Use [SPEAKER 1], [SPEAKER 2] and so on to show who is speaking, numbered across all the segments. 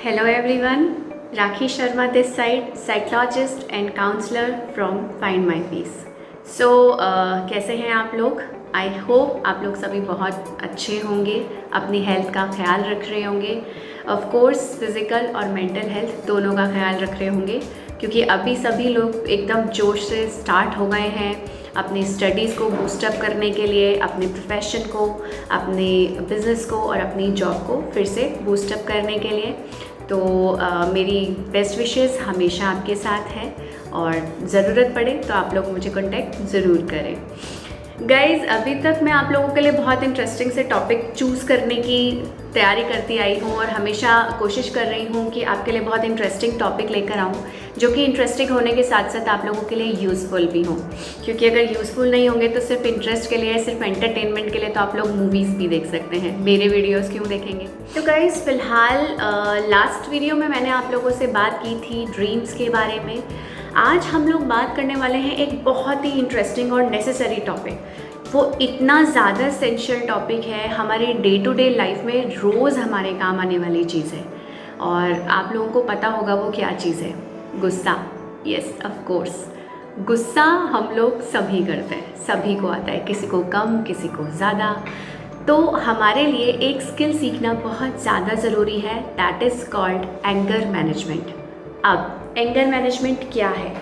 [SPEAKER 1] Hello everyone, Rakhi Sharma this side, psychologist and counselor from Find My Peace. So कैसे हैं आप लोग? I hope आप लोग सभी बहुत अच्छे होंगे, अपनी हेल्थ का ख्याल रख रहे होंगे, ऑफ कोर्स फिज़िकल और मेंटल हेल्थ दोनों का ख्याल रख रहे होंगे, क्योंकि अभी सभी लोग एकदम जोश से स्टार्ट हो गए हैं अपनी स्टडीज़ को बूस्टअप करने के लिए, अपने प्रोफेशन को, अपने बिज़नेस को और अपनी जॉब को फिर से बूस्टअप करने के लिए। तो मेरी बेस्ट विशेस हमेशा आपके साथ है और ज़रूरत पड़े तो आप लोग मुझे कांटेक्ट ज़रूर करें। गाइज़, अभी तक मैं आप लोगों के लिए बहुत इंटरेस्टिंग से टॉपिक चूज़ करने की तैयारी करती आई हूँ और हमेशा कोशिश कर रही हूँ कि आपके लिए बहुत इंटरेस्टिंग टॉपिक लेकर आऊँ, जो कि इंटरेस्टिंग होने के साथ साथ आप लोगों के लिए यूज़फुल भी हों। क्योंकि अगर यूज़फुल नहीं होंगे तो सिर्फ इंटरेस्ट के लिए, सिर्फ एंटरटेनमेंट के लिए तो आप लोग मूवीज़ भी देख सकते हैं, मेरे वीडियोज़ क्यों देखेंगे। तो गाइज़, फ़िलहाल लास्ट वीडियो में मैंने आप लोगों से बात की थी ड्रीम्स के बारे में। आज हम लोग बात करने वाले हैं एक बहुत ही इंटरेस्टिंग और नेसेसरी टॉपिक। वो इतना ज़्यादा एसेंशियल टॉपिक है, हमारे डे टू डे लाइफ में रोज़ हमारे काम आने वाली चीज़ है। और आप लोगों को पता होगा वो क्या चीज़ है? गुस्सा। यस, ऑफ कोर्स, गुस्सा हम लोग सभी करते हैं, सभी को आता है, किसी को कम, किसी को ज़्यादा। तो हमारे लिए एक स्किल सीखना बहुत ज़्यादा ज़रूरी है, that is called anger management. अब एंगर मैनेजमेंट क्या है?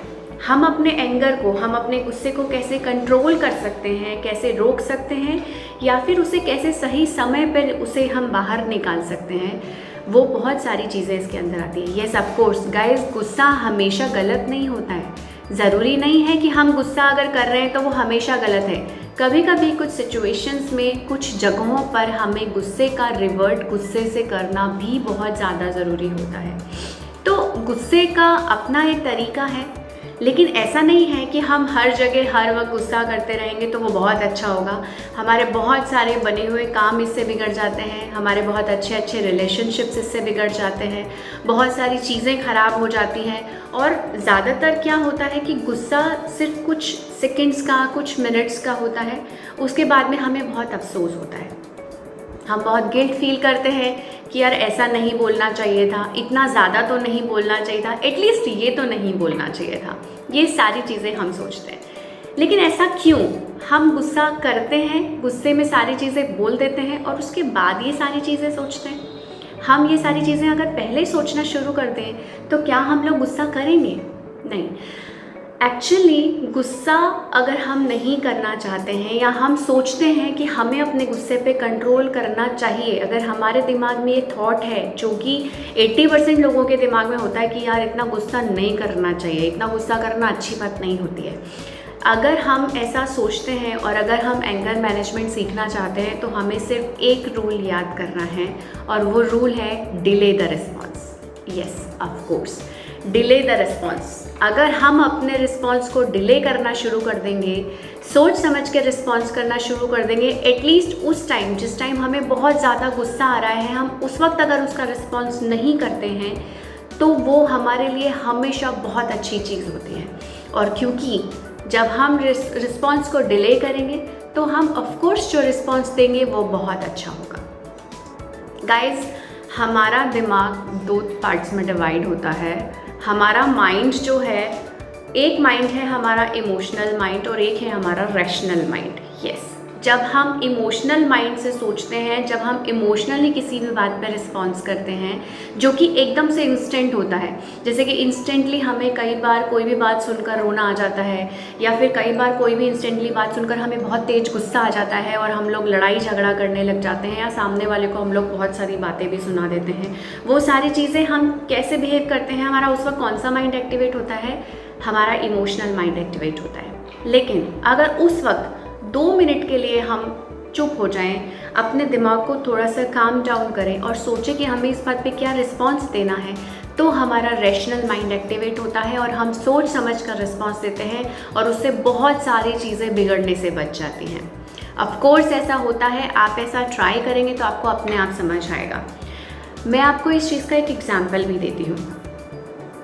[SPEAKER 1] हम अपने एंगर को, हम अपने गुस्से को कैसे कंट्रोल कर सकते हैं, कैसे रोक सकते हैं, या फिर उसे कैसे सही समय पर उसे हम बाहर निकाल सकते हैं, वो बहुत सारी चीज़ें इसके अंदर आती है। येस, ऑफ कोर्स गाइस, गुस्सा हमेशा गलत नहीं होता है। ज़रूरी नहीं है कि हम गुस्सा अगर कर रहे हैं तो वो हमेशा गलत है। कभी कभी कुछ सिचुएशंस में, कुछ जगहों पर हमें गुस्से का रिवर्ट गुस्से से करना भी बहुत ज़्यादा ज़रूरी होता है। तो गुस्से का अपना एक तरीका है, लेकिन ऐसा नहीं है कि हम हर जगह हर वक्त गुस्सा करते रहेंगे तो वो बहुत अच्छा होगा। हमारे बहुत सारे बने हुए काम इससे बिगड़ जाते हैं, हमारे बहुत अच्छे अच्छे रिलेशनशिप्स इससे बिगड़ जाते हैं, बहुत सारी चीज़ें ख़राब हो जाती हैं। और ज़्यादातर क्या होता है कि गुस्सा सिर्फ कुछ सेकंड्स का, कुछ मिनट्स का होता है, उसके बाद में हमें बहुत अफसोस होता है, हम बहुत गिल्ट फील करते हैं कि यार ऐसा नहीं बोलना चाहिए था, इतना ज़्यादा तो नहीं बोलना चाहिए था, एटलीस्ट ये तो नहीं बोलना चाहिए था। ये सारी चीज़ें हम सोचते हैं। लेकिन ऐसा क्यों? हम गुस्सा करते हैं, गुस्से में सारी चीज़ें बोल देते हैं और उसके बाद ये सारी चीज़ें सोचते हैं। हम ये सारी चीज़ें अगर पहले सोचना शुरू कर दें तो क्या हम लोग गुस्सा करेंगे? नहीं। एक्चुअली गुस्सा अगर हम नहीं करना चाहते हैं, या हम सोचते हैं कि हमें अपने गुस्से पे कंट्रोल करना चाहिए, अगर हमारे दिमाग में ये थॉट है, जो कि 80% लोगों के दिमाग में होता है कि यार इतना गुस्सा नहीं करना चाहिए, इतना गुस्सा करना अच्छी बात नहीं होती है। अगर हम ऐसा सोचते हैं और अगर हम एंगर मैनेजमेंट सीखना चाहते हैं तो हमें सिर्फ एक रूल याद करना है, और वो रूल है delay the response. Yes, of course, delay the response. अगर हम अपने रिस्पॉन्स को डिले करना शुरू कर देंगे, सोच समझ के रिस्पॉन्स करना शुरू कर देंगे, एटलीस्ट उस टाइम जिस टाइम हमें बहुत ज़्यादा गुस्सा आ रहा है, हम उस वक्त अगर उसका रिस्पॉन्स नहीं करते हैं तो वो हमारे लिए हमेशा बहुत अच्छी चीज़ होती है। और क्योंकि जब हम रिस्पॉन्स को डिले करेंगे तो हम ऑफकोर्स जो रिस्पॉन्स देंगे वो बहुत अच्छा होगा। गाइज, हमारा दिमाग 2 पार्ट्स में डिवाइड होता है। हमारा माइंड जो है, एक माइंड है हमारा इमोशनल माइंड और एक है हमारा रैशनल माइंड। यस, जब हम इमोशनल माइंड से सोचते हैं, जब हम इमोशनली किसी भी बात पर रिस्पॉन्स करते हैं, जो कि एकदम से इंस्टेंट होता है, जैसे कि इंस्टेंटली हमें कई बार कोई भी बात सुनकर रोना आ जाता है, या फिर कई बार कोई भी इंस्टेंटली बात सुनकर हमें बहुत तेज़ गुस्सा आ जाता है और हम लोग लड़ाई झगड़ा करने लग जाते हैं, या सामने वाले को हम लोग बहुत सारी बातें भी सुना देते हैं। वो सारी चीज़ें हम कैसे बिहेव करते हैं, हमारा उस वक्त कौन सा माइंड एक्टिवेट होता है? हमारा इमोशनल माइंड एक्टिवेट होता है। लेकिन अगर उस वक्त 2 मिनट के लिए हम चुप हो जाएं, अपने दिमाग को थोड़ा सा काम डाउन करें और सोचें कि हमें इस बात पे क्या रिस्पॉन्स देना है, तो हमारा रैशनल माइंड एक्टिवेट होता है और हम सोच समझ कर रिस्पॉन्स देते हैं, और उससे बहुत सारी चीज़ें बिगड़ने से बच जाती हैं। ऑफ कोर्स ऐसा होता है, आप ऐसा ट्राई करेंगे तो आपको अपने आप समझ आएगा। मैं आपको इस चीज़ का एक एग्जाम्पल भी देती हूँ।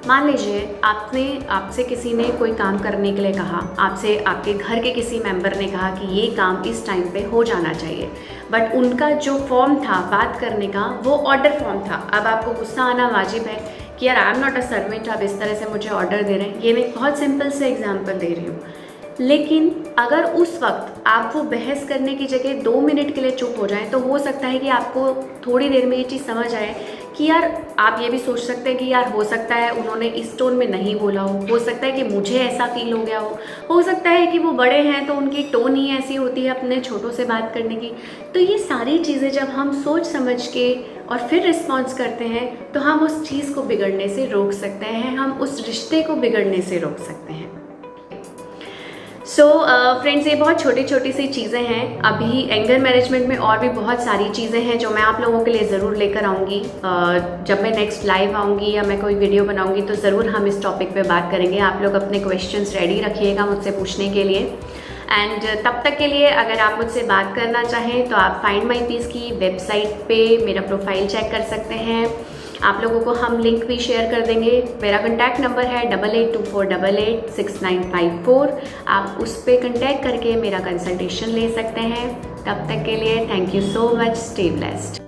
[SPEAKER 1] मान लीजिए आपसे किसी ने कोई काम करने के लिए कहा, आपसे आपके घर के किसी मेंबर ने कहा कि ये काम इस टाइम पे हो जाना चाहिए, बट उनका जो फॉर्म था बात करने का वो ऑर्डर फॉर्म था। अब आपको गुस्सा आना वाजिब है कि यार I am not a servant, आप इस तरह से मुझे ऑर्डर दे रहे हैं। ये मैं एक बहुत सिंपल से एग्जाम्पल दे रही हूँ, लेकिन अगर उस वक्त आप वो बहस करने की जगह 2 मिनट के लिए चुप हो जाएं, तो हो सकता है कि आपको थोड़ी देर में ये चीज़ समझ आए कि यार, आप ये भी सोच सकते हैं कि यार हो सकता है उन्होंने इस टोन में नहीं बोला हो सकता है कि मुझे ऐसा फील हो गया हो सकता है कि वो बड़े हैं तो उनकी टोन ही ऐसी होती है अपने छोटों से बात करने की। तो ये सारी चीज़ें जब हम सोच समझ के और फिर रिस्पॉन्स करते हैं तो हम उस चीज़ को बिगड़ने से रोक सकते हैं, हम उस रिश्ते को बिगड़ने से रोक सकते हैं। फ्रेंड्स, ये बहुत छोटी छोटी सी चीज़ें हैं। अभी एंगर मैनेजमेंट में और भी बहुत सारी चीज़ें हैं जो मैं आप लोगों के लिए ज़रूर लेकर आऊँगी। जब मैं नेक्स्ट लाइव आऊँगी या मैं कोई वीडियो बनाऊँगी तो ज़रूर हम इस टॉपिक पे बात करेंगे। आप लोग अपने क्वेश्चंस रेडी रखिएगा मुझसे पूछने के लिए। एंड तब तक के लिए अगर आप मुझसे बात करना चाहें तो आप फाइंड माई पीस की वेबसाइट पे मेरा प्रोफाइल चेक कर सकते हैं। आप लोगों को हम लिंक भी शेयर कर देंगे। मेरा कॉन्टैक्ट नंबर है 8824886954। आप उस पर कॉन्टैक्ट करके मेरा कंसल्टेशन ले सकते हैं। तब तक के लिए thank you so much. Stay blessed.